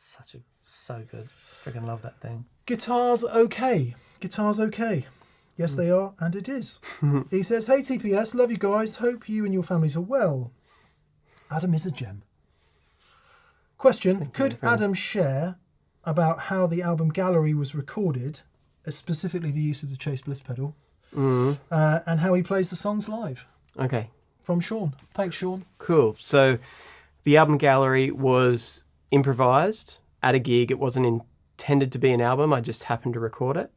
So good. Freaking love that thing. GuitarsOK. GuitarsOK. Yes, they are, and it is. He says, "Hey TPS, love you guys. Hope you and your families are well. Adam is a gem." Question: could Adam share about how the album Gallery was recorded, specifically the use of the Chase Bliss pedal, and how he plays the songs live? Okay. From Shawn. Thanks, Shawn. Cool. So the album Gallery was improvised at a gig. It wasn't intended to be an album. I just happened to record it.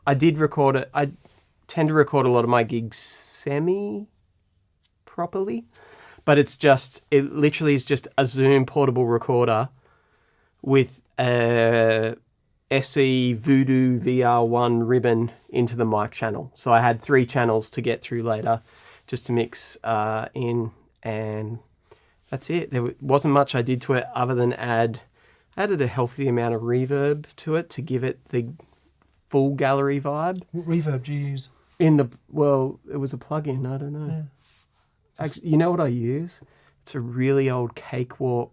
I did record it. I tend to record a lot of my gigs semi-properly, but it literally is just a Zoom portable recorder with a SE Voodoo VR1 ribbon into the mic channel. So I had 3 channels to get through later just to mix in, and that's it. There wasn't much I did to it other than added a healthy amount of reverb to it to give it the full Gallery vibe. What reverb do you use? It was a plug-in. I don't know. Yeah. Actually, you know what I use? It's a really old Cakewalk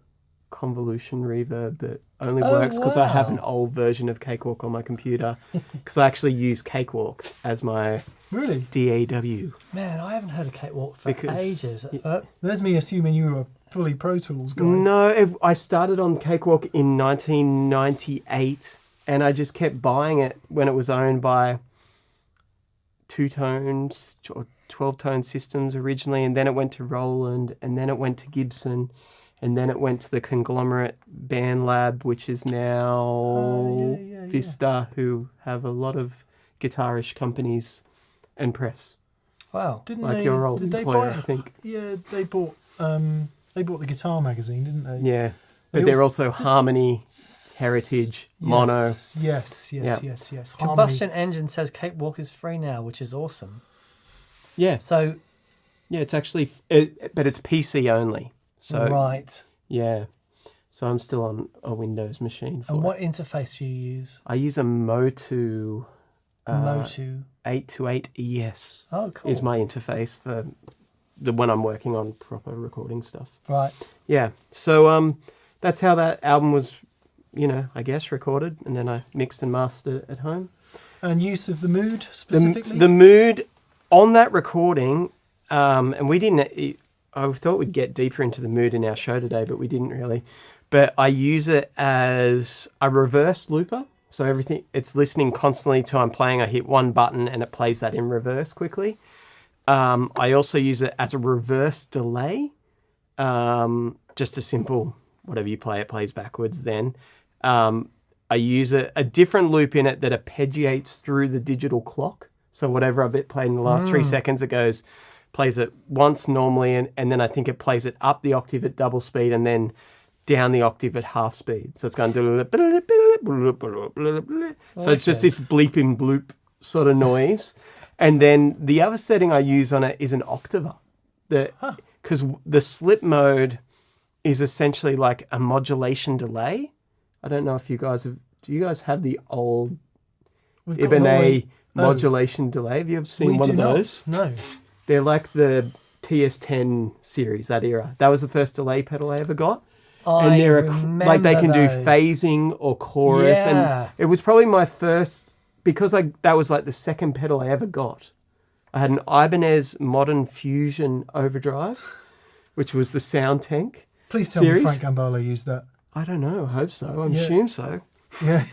convolution reverb that only works because I have an old version of Cakewalk on my computer, because I actually use Cakewalk as my DAW. Man, I haven't heard of Cakewalk for ages. There's me assuming you were fully Pro Tools guy. No, I started on Cakewalk in 1998, and I just kept buying it when it was owned by 2-tones or 12-tone systems originally, and then it went to Roland, and then it went to Gibson, and then it went to the conglomerate Band Lab, which is now Vista, who have a lot of guitarish companies and press. Wow. Your old employer, I think. Yeah, they bought the Guitar magazine, didn't they? Yeah. But they're also Harmony, Heritage, Mono. Yes. Combustion Engine says Cakewalk is free now, which is awesome. Yeah. So. Yeah, it's actually, but it's PC only. So right. Yeah. So I'm still on a Windows machine. And what interface do you use? I use a Motu. Motu 828 ES. Oh, cool. Is my interface for when I'm working on proper recording stuff. Right. Yeah. So that's how that album was, I guess, recorded, and then I mixed and mastered it at home. And use of the Mood specifically? The Mood on that recording, and we didn't. I thought we'd get deeper into the Mood in our show today, but we didn't really. But I use it as a reverse looper. So everything, it's listening constantly to I'm playing. I hit one button and it plays that in reverse quickly. I also use it as a reverse delay. Just a simple, whatever you play, it plays backwards then. I use a different loop in it that arpeggiates through the digital clock. So whatever I've played in the last 3 seconds, it plays it once normally, and then I think it plays it up the octave at double speed and then down the octave at half speed. So it's going so it's just this bleeping bloop sort of noise. And then the other setting I use on it is an octaver. Because the slip mode is essentially like a modulation delay. I don't know if do you guys have the old Ibanez modulation delay? Have you ever seen one of those? No. They're like the TS10 series, that era. That was the first delay pedal I ever got. And they're like they can do phasing or chorus, and it was probably my first, because that was like the second pedal I ever got. I had an Ibanez Modern Fusion Overdrive, which was the Sound Tank. Please tell me Frank Gambale used that. I don't know. I hope so. I assume so. Yeah.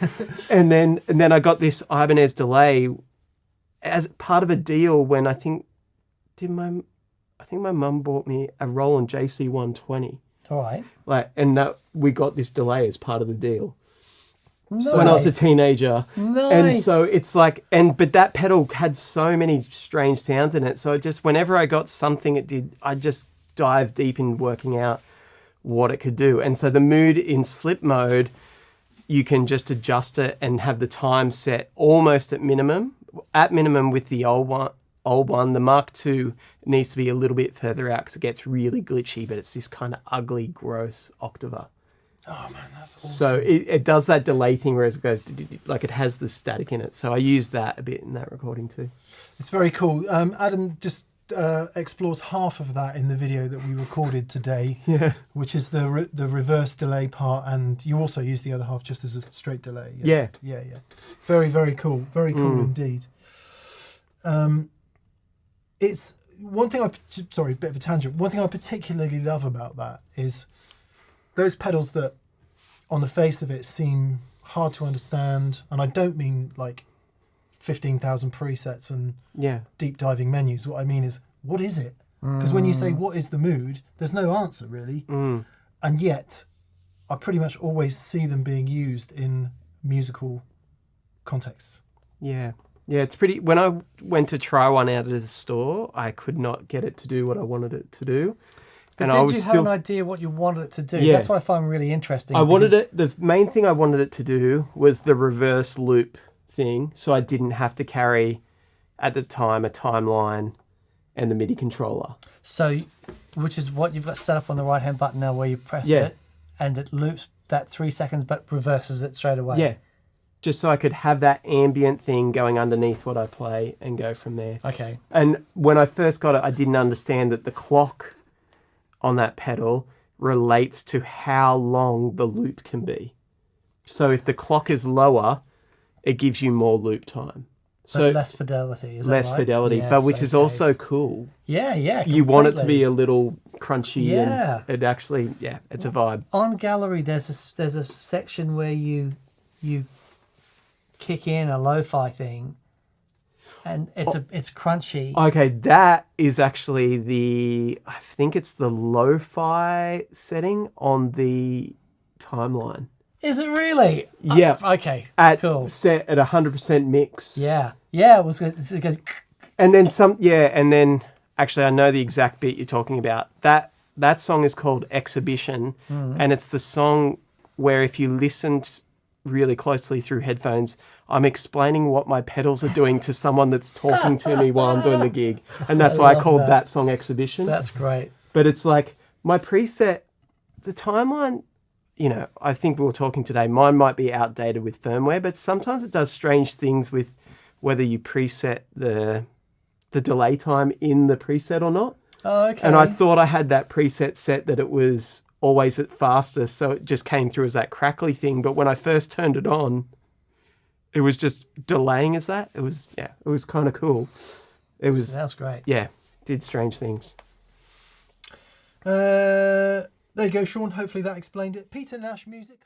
and then I got this Ibanez delay as part of a deal when I think my mum bought me a Roland JC120. All right. And that we got this delay as part of the deal. Nice. When I was a teenager. Nice. And so it's like, but that pedal had so many strange sounds in it. So it just, whenever I got something I just dived deep in working out what it could do. And so the Mood in slip mode, you can just adjust it and have the time set almost at minimum. At minimum with the old one. The Mark II needs to be a little bit further out because it gets really glitchy, but it's this kind of ugly, gross octaver. Oh man, that's awesome. So it does that delay thing where it goes, like it has the static in it. So I use that a bit in that recording too. It's very cool. Adam, just explores half of that in the video that we recorded today, Yeah. which is the reverse delay part, and you also use the other half just as a straight delay. Yeah. Yeah. Very, very cool. Very cool indeed. It's one thing sorry, bit of a tangent. One thing I particularly love about that is those pedals that on the face of it seem hard to understand, and I don't mean like 15,000 presets and deep diving menus. What I mean is, what is it? Because when you say what is the mood, there's no answer really, and yet I pretty much always see them being used in musical contexts. Yeah. Yeah, it's pretty... When I went to try one out at the store, I could not get it to do what I wanted it to do. But did you have an idea what you wanted it to do? Yeah. That's what I find really interesting. I wanted it... The main thing I wanted it to do was the reverse loop thing, so I didn't have to carry, at the time, a timeline and the MIDI controller. So, which is what you've got set up on the right-hand button now, where you press it, and it loops that 3 seconds, but reverses it straight away. Yeah. Just so I could have that ambient thing going underneath what I play and go from there. Okay. And when I first got it, I didn't understand that the clock on that pedal relates to how long the loop can be. So if the clock is lower, it gives you more loop time. So less fidelity, is less that right? fidelity, Yes, but which is also cool. Yeah. You want it to be a little crunchy. Yeah. And it actually, it's a vibe. On Gallery, there's a section where you kick in a lo-fi thing, and it's crunchy. Okay, that is actually I think it's the lo-fi setting on the timeline. Is it really? Yeah. Okay. Cool. Set at 100% mix. Yeah. It was good. It goes. And then and then actually I know the exact bit you're talking about. That song is called Exhibition, and it's the song where if you listened really closely through headphones, I'm explaining what my pedals are doing to someone that's talking to me while I'm doing the gig. And that's why I called that song Exhibition. That's great. But it's like my preset, the timeline, I think we were talking today, mine might be outdated with firmware, but sometimes it does strange things with whether you preset the delay time in the preset or not. Oh, okay. And I thought I had that preset set that it was always at fastest, so it just came through as that crackly thing. But when I first turned it on, it was just delaying as that. It was kind of cool. That's great. Yeah, did strange things. There you go, Shawn. Hopefully that explained it. Peter Nash Music.